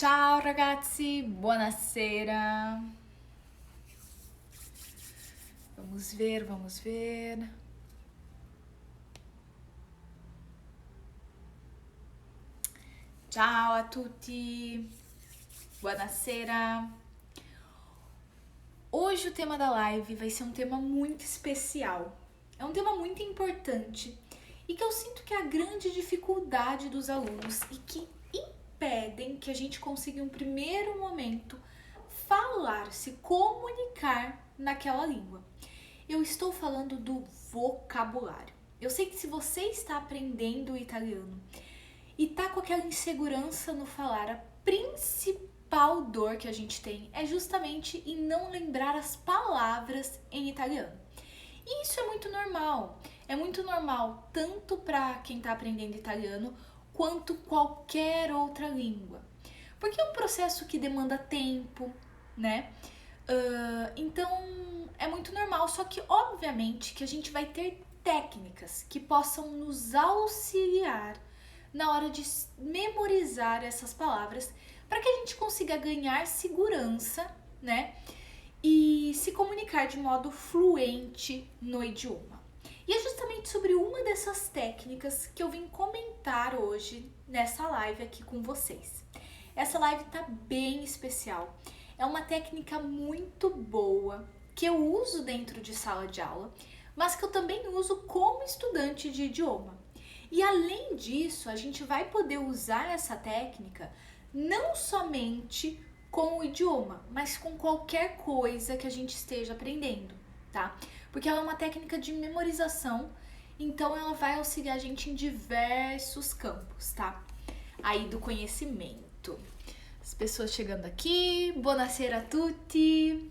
Ciao ragazzi, buonasera. Vamos ver. Ciao a tutti, buonasera. Hoje o tema da live vai ser um tema muito especial. É um tema muito importante e que eu sinto que é a grande dificuldade dos alunos e que impedem que a gente consiga em um primeiro momento falar, se comunicar naquela língua. Eu estou falando do vocabulário. Eu sei que se você está aprendendo italiano e tá com aquela insegurança no falar, a principal dor que a gente tem é justamente em não lembrar as palavras em italiano. E isso é muito normal. É muito normal tanto para quem está aprendendo italiano quanto qualquer outra língua. Porque é um processo que demanda tempo, né? Então é muito normal, só que obviamente que a gente vai ter técnicas que possam nos auxiliar na hora de memorizar essas palavras para que a gente consiga ganhar segurança, né? E se comunicar de modo fluente no idioma. E é justamente sobre uma dessas técnicas que eu vim comentar hoje nessa live aqui com vocês. Essa live tá bem especial. É uma técnica muito boa que eu uso dentro de sala de aula, mas que eu também uso como estudante de idioma. E além disso, a gente vai poder usar essa técnica não somente com o idioma, mas com qualquer coisa que a gente esteja aprendendo, tá? Porque ela é uma técnica de memorização, então ela vai auxiliar a gente em diversos campos, tá? Aí do conhecimento. As pessoas chegando aqui, buonasera a tutti.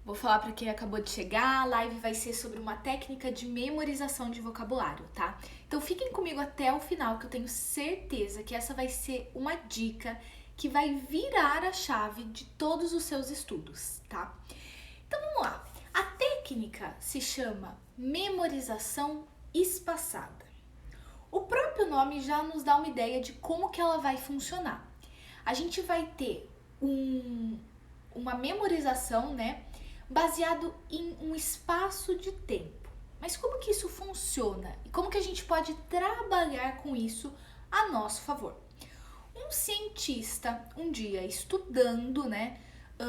Vou falar para quem acabou de chegar, a live vai ser sobre uma técnica de memorização de vocabulário, tá? Então fiquem comigo até o final, que eu tenho certeza que essa vai ser uma dica que vai virar a chave de todos os seus estudos, tá? Então vamos lá. A técnica se chama memorização espaçada. O próprio nome já nos dá uma ideia de como que ela vai funcionar. A gente vai ter uma memorização, né, baseado em um espaço de tempo. Mas como que isso funciona? E como que a gente pode trabalhar com isso a nosso favor? Um cientista, um dia estudando, né,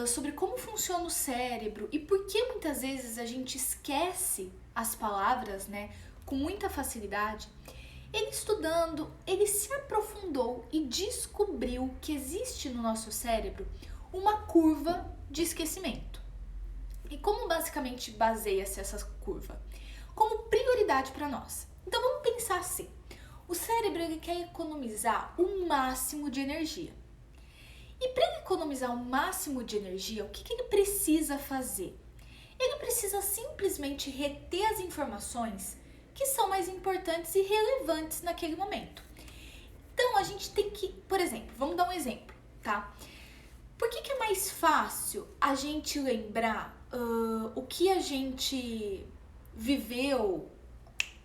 sobre como funciona o cérebro e por que muitas vezes a gente esquece as palavras, né, com muita facilidade, ele estudando, ele se aprofundou e descobriu que existe no nosso cérebro uma curva de esquecimento. E como basicamente baseia-se essa curva? Como prioridade para nós. Então vamos pensar assim. O cérebro ele quer economizar o máximo de energia. E para ele economizar o máximo de energia, o que ele precisa fazer? Ele precisa simplesmente reter as informações que são mais importantes e relevantes naquele momento. Então a gente tem que, por exemplo, vamos dar um exemplo, tá? Por que é mais fácil a gente lembrar o que a gente viveu,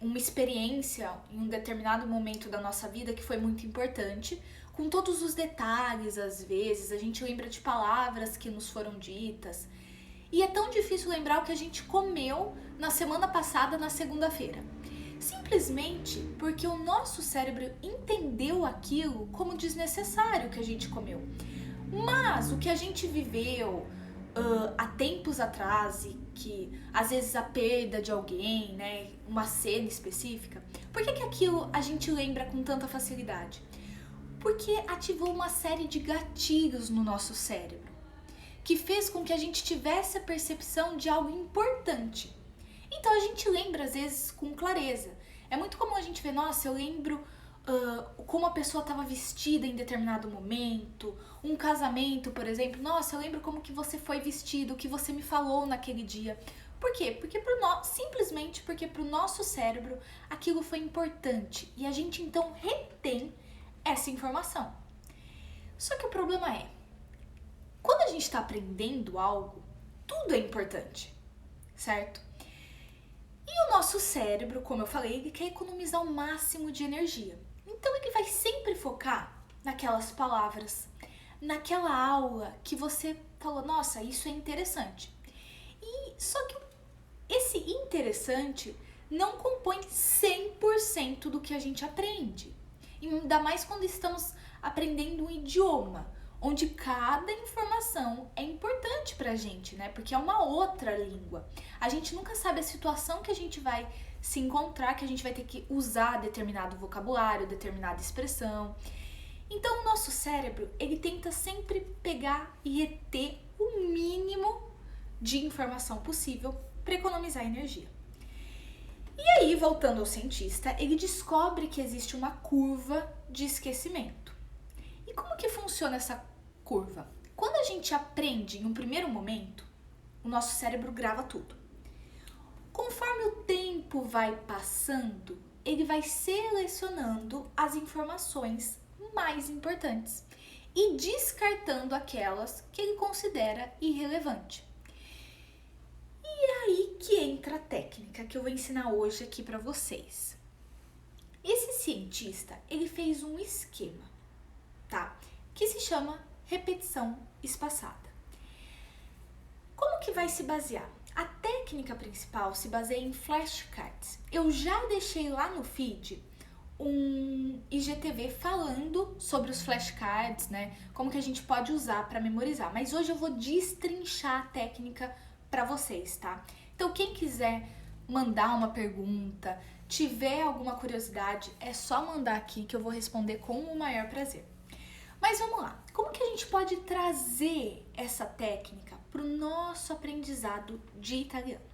uma experiência em um determinado momento da nossa vida que foi muito importante, com todos os detalhes, às vezes, a gente lembra de palavras que nos foram ditas, e é tão difícil lembrar o que a gente comeu na semana passada, na segunda-feira. Simplesmente porque o nosso cérebro entendeu aquilo como desnecessário que a gente comeu. Mas o que a gente viveu há tempos atrás, e que às vezes a perda de alguém, né, uma cena específica, por que aquilo a gente lembra com tanta facilidade? Porque ativou uma série de gatilhos no nosso cérebro, que fez com que a gente tivesse a percepção de algo importante. Então a gente lembra às vezes com clareza. É muito comum a gente ver, nossa, eu lembro como a pessoa estava vestida em determinado momento, um casamento, por exemplo, nossa, eu lembro como que você foi vestido, o que você me falou naquele dia. Por quê? Porque simplesmente porque para o nosso cérebro aquilo foi importante e a gente então retém essa informação. Só que o problema é, quando a gente está aprendendo algo, tudo é importante, certo? E o nosso cérebro, como eu falei, ele quer economizar o máximo de energia. Então ele vai sempre focar naquelas palavras, naquela aula que você falou, nossa, isso é interessante. E só que esse interessante não compõe 100% do que a gente aprende. Ainda mais quando estamos aprendendo um idioma, onde cada informação é importante pra gente, né? Porque é uma outra língua. A gente nunca sabe a situação que a gente vai se encontrar, que a gente vai ter que usar determinado vocabulário, determinada expressão. Então, o nosso cérebro, ele tenta sempre pegar e reter o mínimo de informação possível para economizar energia. E aí, voltando ao cientista, ele descobre que existe uma curva de esquecimento. E como que funciona essa curva? Quando a gente aprende em um primeiro momento, o nosso cérebro grava tudo. Conforme o tempo vai passando, ele vai selecionando as informações mais importantes e descartando aquelas que ele considera irrelevante. E é aí que entra a técnica que eu vou ensinar hoje aqui para vocês. Esse cientista, ele fez um esquema, tá? Que se chama repetição espaçada. Como que vai se basear? A técnica principal se baseia em flashcards. Eu já deixei lá no feed um IGTV falando sobre os flashcards, né? Como que a gente pode usar para memorizar. Mas hoje eu vou destrinchar a técnica para vocês, tá? Então, quem quiser mandar uma pergunta, tiver alguma curiosidade, é só mandar aqui que eu vou responder com o maior prazer. Mas vamos lá. Como que a gente pode trazer essa técnica para o nosso aprendizado de italiano?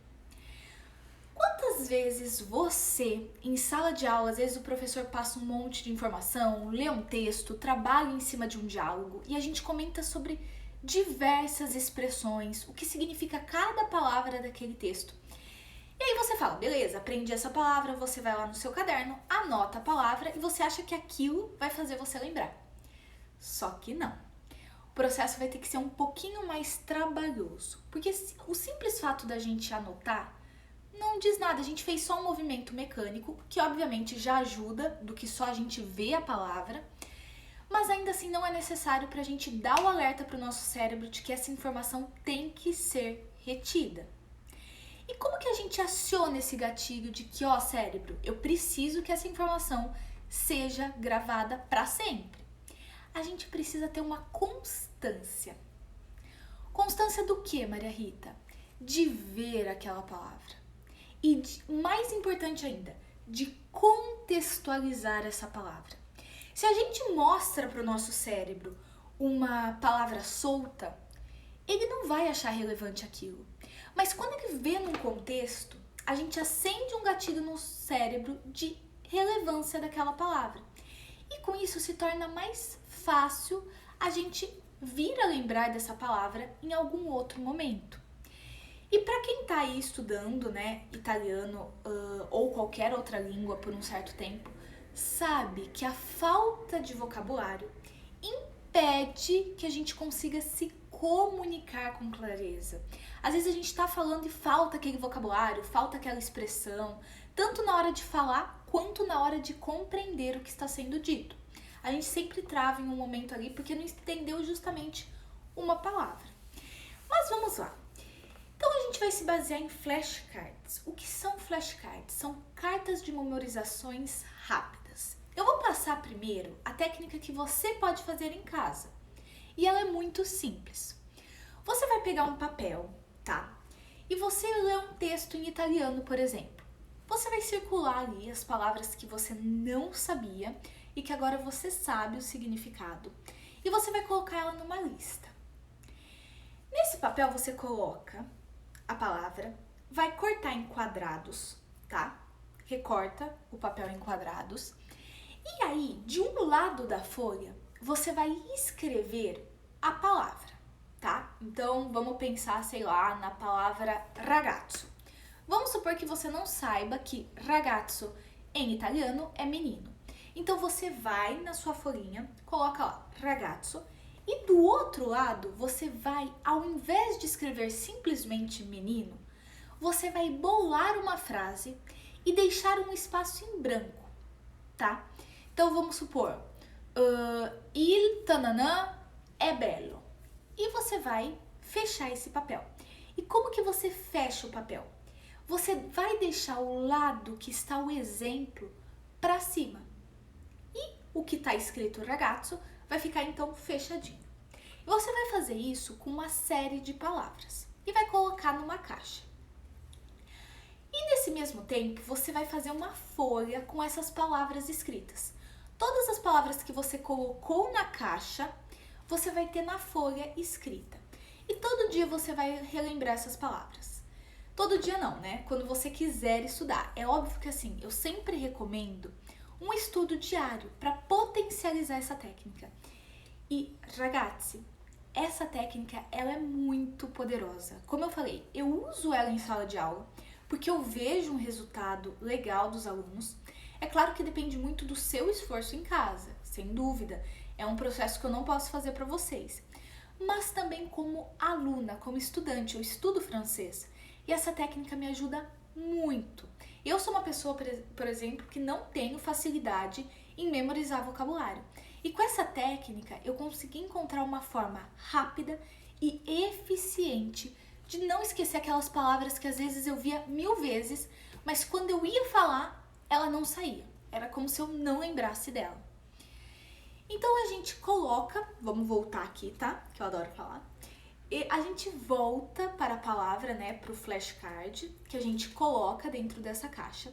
Quantas vezes você, em sala de aula, às vezes o professor passa um monte de informação, lê um texto, trabalha em cima de um diálogo e a gente comenta sobre diversas expressões, o que significa cada palavra daquele texto. E aí você fala, beleza, aprendi essa palavra, você vai lá no seu caderno, anota a palavra e você acha que aquilo vai fazer você lembrar. Só que não. O processo vai ter que ser um pouquinho mais trabalhoso, porque o simples fato da gente anotar não diz nada, a gente fez só um movimento mecânico, que obviamente já ajuda do que só a gente ver a palavra, mas ainda assim não é necessário para a gente dar o alerta para o nosso cérebro de que essa informação tem que ser retida. E como que a gente aciona esse gatilho de que, ó, cérebro, eu preciso que essa informação seja gravada para sempre? A gente precisa ter uma constância. Constância do que, Maria Rita? De ver aquela palavra. E, mais importante ainda, de contextualizar essa palavra. Se a gente mostra para o nosso cérebro uma palavra solta, ele não vai achar relevante aquilo. Mas quando ele vê num contexto, a gente acende um gatilho no cérebro de relevância daquela palavra. E com isso se torna mais fácil a gente vir a lembrar dessa palavra em algum outro momento. E para quem está aí estudando, né, italiano ou qualquer outra língua por um certo tempo, sabe que a falta de vocabulário impede que a gente consiga se comunicar com clareza. Às vezes a gente está falando e falta aquele vocabulário, falta aquela expressão, tanto na hora de falar quanto na hora de compreender o que está sendo dito. A gente sempre trava em um momento ali porque não entendeu justamente uma palavra. Mas vamos lá. Então a gente vai se basear em flashcards. O que são flashcards? São cartas de memorizações rápidas. Eu vou passar primeiro a técnica que você pode fazer em casa. E ela é muito simples. Você vai pegar um papel, tá? E você lê um texto em italiano, por exemplo. Você vai circular ali as palavras que você não sabia e que agora você sabe o significado. E você vai colocar ela numa lista. Nesse papel você coloca a palavra, vai cortar em quadrados, tá? Recorta o papel em quadrados. E aí, de um lado da folha, você vai escrever a palavra, tá? Então, vamos pensar, sei lá, na palavra ragazzo. Vamos supor que você não saiba que ragazzo em italiano é menino. Então, você vai na sua folhinha, coloca lá, ragazzo, e do outro lado, você vai, ao invés de escrever simplesmente menino, você vai bolar uma frase e deixar um espaço em branco, tá? Então, vamos supor, il tananã é bello. E você vai fechar esse papel. E como que você fecha o papel? Você vai deixar o lado que está o exemplo para cima. E o que está escrito ragazzo vai ficar então fechadinho. E você vai fazer isso com uma série de palavras e vai colocar numa caixa. E nesse mesmo tempo, você vai fazer uma folha com essas palavras escritas. Todas as palavras que você colocou na caixa, você vai ter na folha escrita. E todo dia você vai relembrar essas palavras. Todo dia não, né? Quando você quiser estudar. É óbvio que assim, eu sempre recomendo um estudo diário para potencializar essa técnica. E, ragazzi, essa técnica, ela é muito poderosa. Como eu falei, eu uso ela em sala de aula porque eu vejo um resultado legal dos alunos. É claro que depende muito do seu esforço em casa, sem dúvida. É um processo que eu não posso fazer para vocês. Mas também como aluna, como estudante, eu estudo francês. E essa técnica me ajuda muito. Eu sou uma pessoa, por exemplo, que não tenho facilidade em memorizar vocabulário. E com essa técnica, eu consegui encontrar uma forma rápida e eficiente de não esquecer aquelas palavras que às vezes eu via 1000 vezes, mas quando eu ia falar, ela não saía. Era como se eu não lembrasse dela. Então a gente coloca, vamos voltar aqui, tá? Que eu adoro falar. E a gente volta para a palavra, né, para o flashcard, que a gente coloca dentro dessa caixa.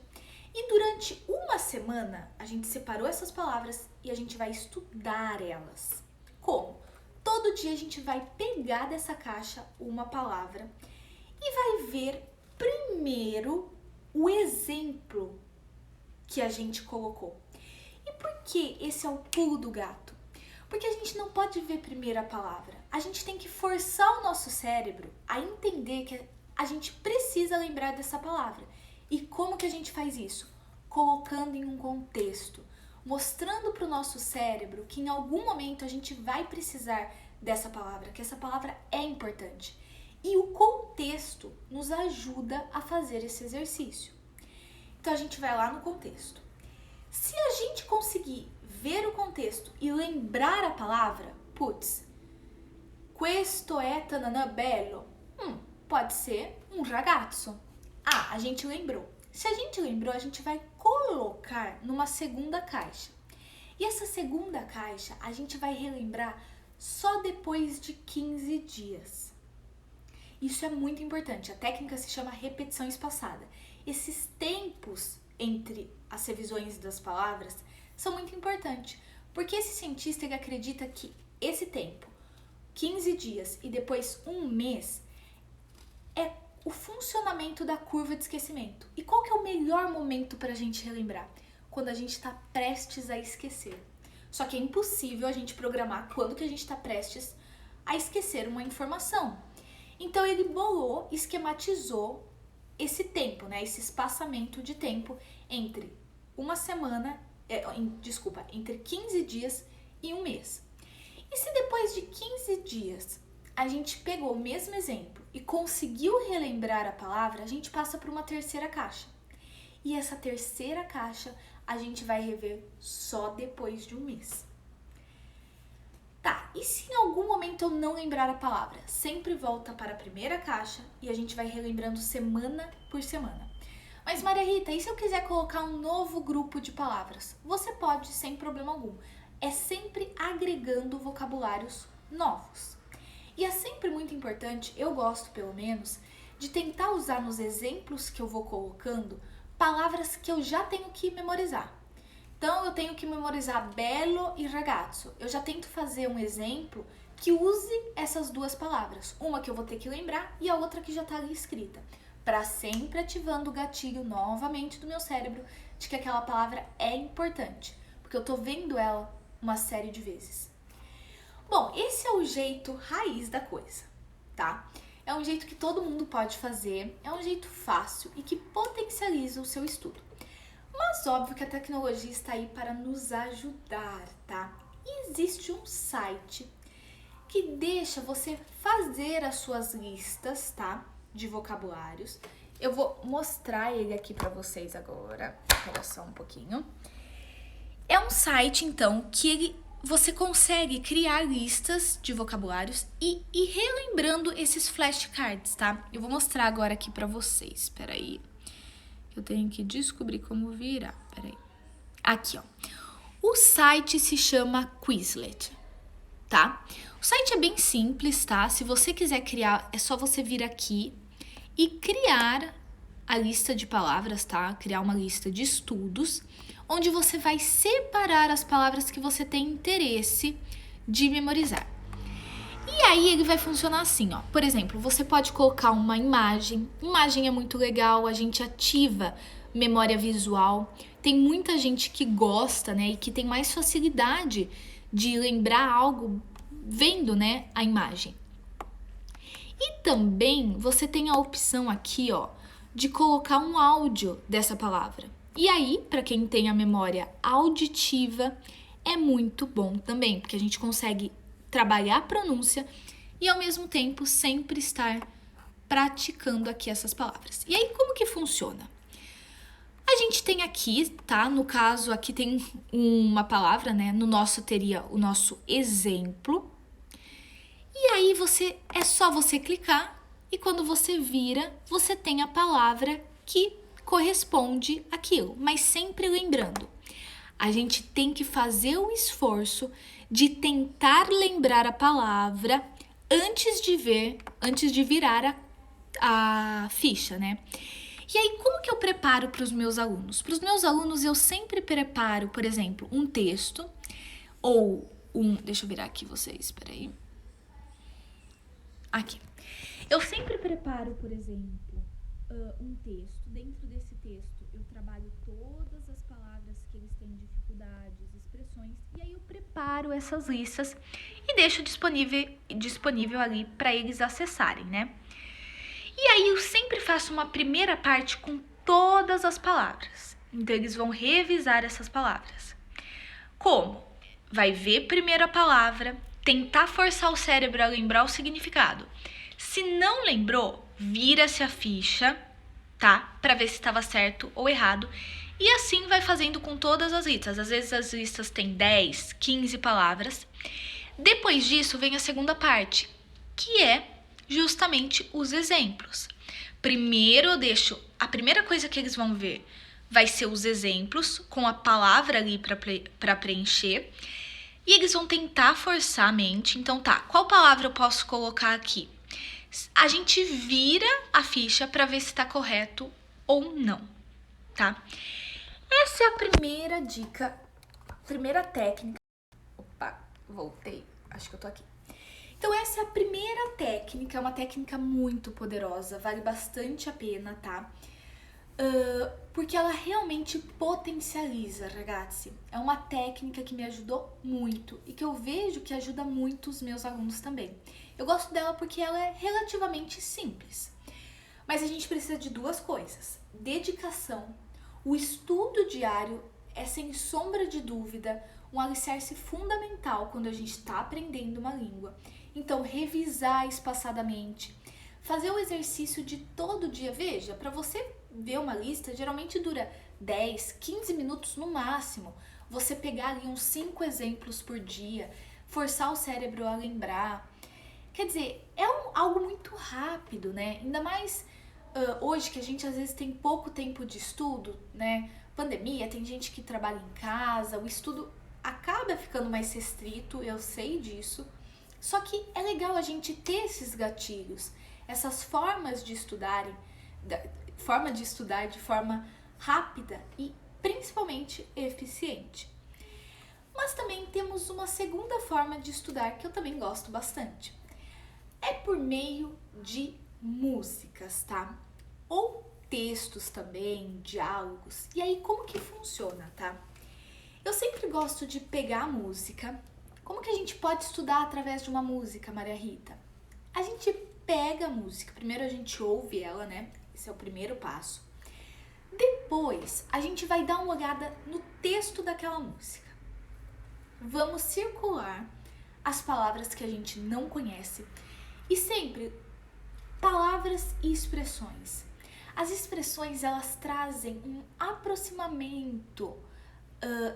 E durante uma semana, a gente separou essas palavras e a gente vai estudar elas. Como? Todo dia a gente vai pegar dessa caixa uma palavra e vai ver primeiro o exemplo que a gente colocou. E por que esse é o pulo do gato? Porque a gente não pode ver primeiro a palavra. A gente tem que forçar o nosso cérebro a entender que a gente precisa lembrar dessa palavra. E como que a gente faz isso? Colocando em um contexto, mostrando para o nosso cérebro que em algum momento a gente vai precisar dessa palavra, que essa palavra é importante. E o contexto nos ajuda a fazer esse exercício. Então a gente vai lá no contexto. Se a gente conseguir ver o contexto e lembrar a palavra, putz, questo è tananã bello, pode ser um ragazzo. Ah, a gente lembrou. Se a gente lembrou, a gente vai colocar numa segunda caixa. E essa segunda caixa a gente vai relembrar só depois de 15 dias. Isso é muito importante. A técnica se chama repetição espaçada. Esses tempos entre as revisões das palavras são muito importantes, porque esse cientista ele acredita que esse tempo, 15 dias e depois um mês, é o funcionamento da curva de esquecimento. E qual que é o melhor momento para a gente relembrar? Quando a gente está prestes a esquecer. Só que é impossível a gente programar quando que a gente está prestes a esquecer uma informação. Então ele bolou, esquematizou esse tempo, né? Esse espaçamento de tempo entre uma semana, entre 15 dias e um mês. E se depois de 15 dias a gente pegou o mesmo exemplo e conseguiu relembrar a palavra, a gente passa para uma terceira caixa. E essa terceira caixa a gente vai rever só depois de um mês. Tá, e se em algum momento eu não lembrar a palavra? Sempre volta para a primeira caixa e a gente vai relembrando semana por semana. Mas Maria Rita, e se eu quiser colocar um novo grupo de palavras? Você pode, sem problema algum. É sempre agregando vocabulários novos. E é sempre muito importante, eu gosto pelo menos, de tentar usar nos exemplos que eu vou colocando palavras que eu já tenho que memorizar. Então, eu tenho que memorizar bello e ragazzo. Eu já tento fazer um exemplo que use essas duas palavras. Uma que eu vou ter que lembrar e a outra que já está ali escrita. Para sempre ativando o gatilho novamente do meu cérebro de que aquela palavra é importante. Porque eu estou vendo ela uma série de vezes. Bom, esse é o jeito raiz da coisa, tá? É um jeito que todo mundo pode fazer, é um jeito fácil e que potencializa o seu estudo. Mas óbvio que a tecnologia está aí para nos ajudar, tá? E existe um site que deixa você fazer as suas listas, tá? De vocabulários. Eu vou mostrar ele aqui para vocês agora. Espera só um pouquinho. É um site, então, que ele você consegue criar listas de vocabulários e ir relembrando esses flashcards, tá? Eu vou mostrar agora aqui pra vocês. Espera aí. Eu tenho que descobrir como virar. Espera aí. Aqui, ó. O site se chama Quizlet, tá? O site é bem simples, tá? Se você quiser criar, é só você vir aqui e criar a lista de palavras, tá? Criar uma lista de estudos, onde você vai separar as palavras que você tem interesse de memorizar. E aí ele vai funcionar assim, ó. Por exemplo, você pode colocar uma imagem. Imagem é muito legal, a gente ativa memória visual. Tem muita gente que gosta, né, e que tem mais facilidade de lembrar algo vendo, né, a imagem. E também você tem a opção aqui, ó, de colocar um áudio dessa palavra. E aí, para quem tem a memória auditiva, é muito bom também, porque a gente consegue trabalhar a pronúncia e ao mesmo tempo sempre estar praticando aqui essas palavras. E aí, como que funciona? A gente tem aqui, tá? No caso, aqui tem uma palavra, né? No nosso teria o nosso exemplo. E aí é só você clicar e quando você vira, você tem a palavra que corresponde àquilo. Mas sempre lembrando, a gente tem que fazer o esforço de tentar lembrar a palavra antes de virar a ficha, né? E aí, como que eu preparo para os meus alunos? Para os meus alunos, eu sempre preparo, por exemplo, um texto ou deixa eu virar aqui vocês, peraí. Aqui. Eu sempre preparo, por exemplo, um texto. Dentro desse texto, eu trabalho todas as palavras que eles têm dificuldades, expressões, e aí eu preparo essas listas e deixo disponível ali para eles acessarem, né? E aí eu sempre faço uma primeira parte com todas as palavras. Então eles vão revisar essas palavras. Como? Vai ver primeiro a palavra, tentar forçar o cérebro a lembrar o significado. Se não lembrou, vira-se a ficha, tá? Para ver se estava certo ou errado. E assim vai fazendo com todas as listas. Às vezes as listas têm 10, 15 palavras. Depois disso vem a segunda parte, que é justamente os exemplos. Primeiro eu deixo, a primeira coisa que eles vão ver vai ser os exemplos com a palavra ali para preencher. E eles vão tentar forçar a mente. Então tá, qual palavra eu posso colocar aqui? A gente vira a ficha para ver se está correto ou não, tá? Essa é a primeira dica, primeira técnica. Opa, voltei, acho que eu tô aqui. Então essa é a primeira técnica, é uma técnica muito poderosa, vale bastante a pena, tá? Porque ela realmente potencializa, ragazzi. É uma técnica que me ajudou muito e que eu vejo que ajuda muito os meus alunos também. Eu gosto dela porque ela é relativamente simples. Mas a gente precisa de duas coisas: dedicação. O estudo diário é, sem sombra de dúvida, um alicerce fundamental quando a gente está aprendendo uma língua. Então, revisar espaçadamente, fazer o exercício de todo dia. Veja, para você ver uma lista, geralmente dura 10, 15 minutos no máximo. Você pegar ali uns 5 exemplos por dia, forçar o cérebro a lembrar. Quer dizer, é algo muito rápido, né? Ainda mais hoje que a gente às vezes tem pouco tempo de estudo, né? Pandemia, tem gente que trabalha em casa, o estudo acaba ficando mais restrito, eu sei disso. Só que é legal a gente ter esses gatilhos, essas formas de estudar de forma rápida e principalmente eficiente. Mas também temos uma segunda forma de estudar que eu também gosto bastante. É por meio de músicas, tá? Ou textos também, diálogos. E aí, como que funciona, tá? Eu sempre gosto de pegar a música. Como que a gente pode estudar através de uma música, Maria Rita? A gente pega a música, primeiro a gente ouve ela, né? Esse é o primeiro passo. Depois, a gente vai dar uma olhada no texto daquela música. Vamos circular as palavras que a gente não conhece e sempre palavras e expressões. As expressões, elas trazem um aproximamento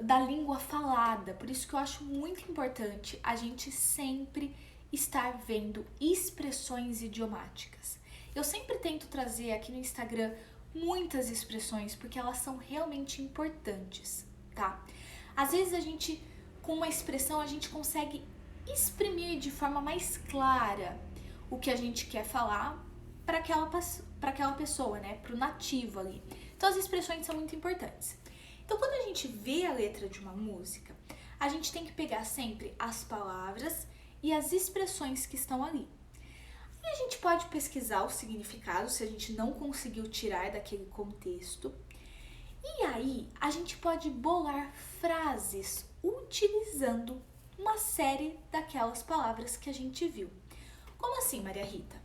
da língua falada. Por isso que eu acho muito importante a gente sempre estar vendo expressões idiomáticas. Eu sempre tento trazer aqui no Instagram muitas expressões porque elas são realmente importantes, tá? Às vezes com uma expressão, a gente consegue exprimir de forma mais clara o que a gente quer falar para aquela pessoa, né? Para o nativo ali. Então, as expressões são muito importantes. Então, quando a gente vê a letra de uma música, a gente tem que pegar sempre as palavras e as expressões que estão ali. E a gente pode pesquisar o significado se a gente não conseguiu tirar daquele contexto. E aí, a gente pode bolar frases utilizando uma série daquelas palavras que a gente viu. Como assim, Maria Rita?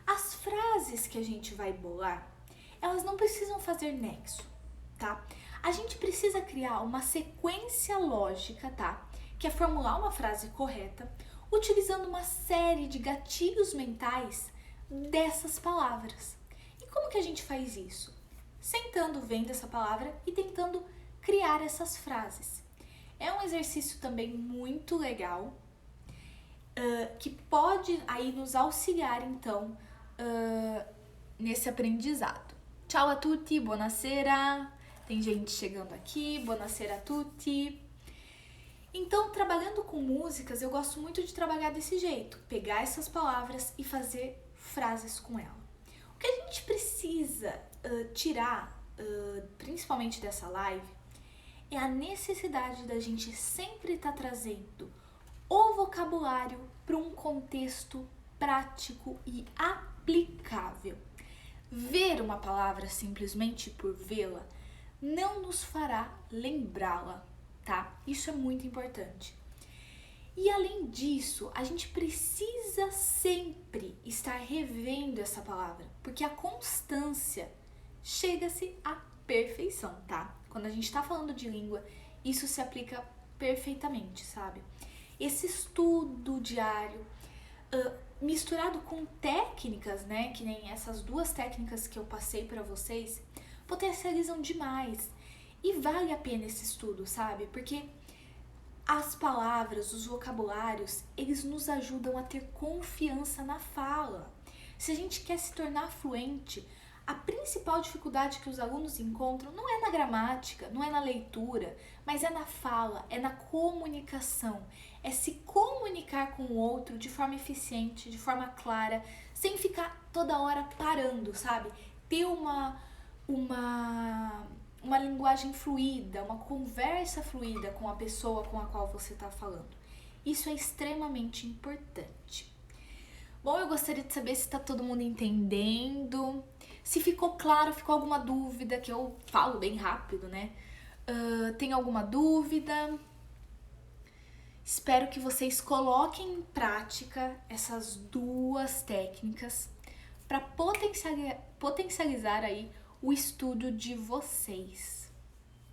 As frases que a gente vai bolar, elas não precisam fazer nexo, tá? A gente precisa criar uma sequência lógica, tá? Que é formular uma frase correta, utilizando uma série de gatilhos mentais dessas palavras. E como que a gente faz isso? Sentando, vendo essa palavra e tentando criar essas frases. É um exercício também muito legal, que pode aí nos auxiliar, então, nesse aprendizado. Ciao a tutti, buonasera. Tem gente chegando aqui, buonasera a tutti. Então, trabalhando com músicas, eu gosto muito de trabalhar desse jeito. Pegar essas palavras e fazer frases com ela. O que a gente precisa tirar, principalmente dessa live, é a necessidade da gente sempre estar trazendo o vocabulário para um contexto prático e aplicável. Ver uma palavra simplesmente por vê-la não nos fará lembrá-la, tá? Isso é muito importante. E além disso, a gente precisa sempre estar revendo essa palavra, porque a constância chega-se à perfeição, tá? Quando a gente tá falando de língua, isso se aplica perfeitamente, sabe? Esse estudo diário, misturado com técnicas, né? Que nem essas duas técnicas que eu passei para vocês, potencializam demais. E vale a pena esse estudo, sabe? Porque as palavras, os vocabulários, eles nos ajudam a ter confiança na fala. Se a gente quer se tornar fluente, a principal dificuldade que os alunos encontram não é na gramática, não é na leitura, mas é na fala, é na comunicação. É se comunicar com o outro de forma eficiente, de forma clara, sem ficar toda hora parando, sabe? Ter uma linguagem fluida, uma conversa fluida com a pessoa com a qual você está falando. Isso é extremamente importante. Bom, eu gostaria de saber se está todo mundo entendendo, se ficou claro, ficou alguma dúvida, que eu falo bem rápido, né? Tem alguma dúvida? Espero que vocês coloquem em prática essas duas técnicas para potencializar aí o estudo de vocês,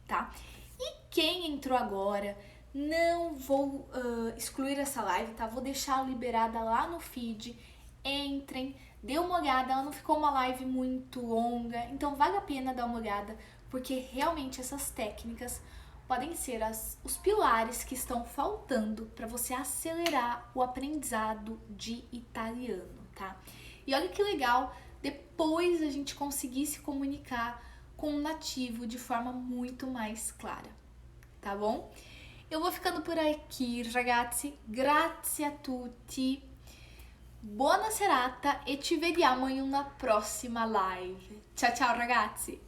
tá? E quem entrou agora, não vou excluir essa live, tá? Vou deixar liberada lá no feed. Entrem, dê uma olhada, ela não ficou uma live muito longa, então vale a pena dar uma olhada, porque realmente essas técnicas podem ser os pilares que estão faltando para você acelerar o aprendizado de italiano, tá? E olha que legal, depois a gente conseguir se comunicar com um nativo de forma muito mais clara, tá bom? Eu vou ficando por aqui, ragazzi, grazie a tutti, buona serata e ci vediamo in una prossima live. Ciao ciao ragazzi!